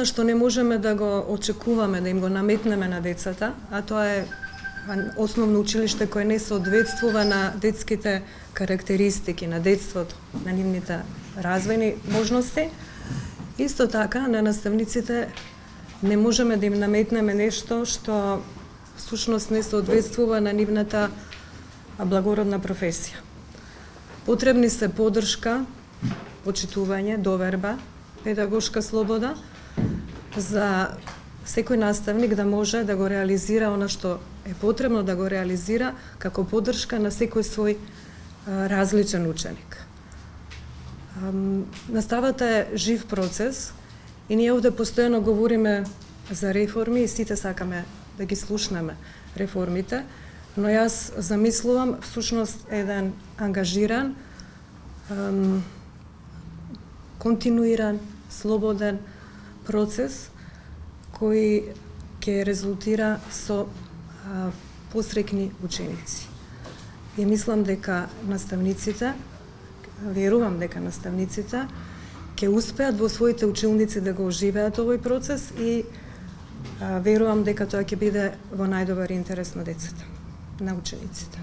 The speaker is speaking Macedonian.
она што не можеме да го очекуваме, да им го наметнеме на децата, а тоа е основно училиште кое не соодветствува на детските карактеристики на детството, на нивните развојни можности. Исто така, на наставниците не можеме да им наметнеме нешто што всушност не соодветствува на нивната благородна професија. Потребни се поддршка, почитување, доверба, педагошка слобода за секој наставник да може да го реализира она што е потребно да го реализира како поддршка на секој свој различен ученик. Наставата е жив процес и ние овде постојано говориме за реформи и сите сакаме да ги слушнеме реформите, но јас замислувам всушност еден ангажиран, континуиран, слободен процес кој ќе резултира со посрекни ученици. И мислам дека наставниците, верувам дека наставниците ќе успеат во своите училници да го оживеат овој процес и верувам дека тоа ќе биде во најдобар интерес на децата, на учениците.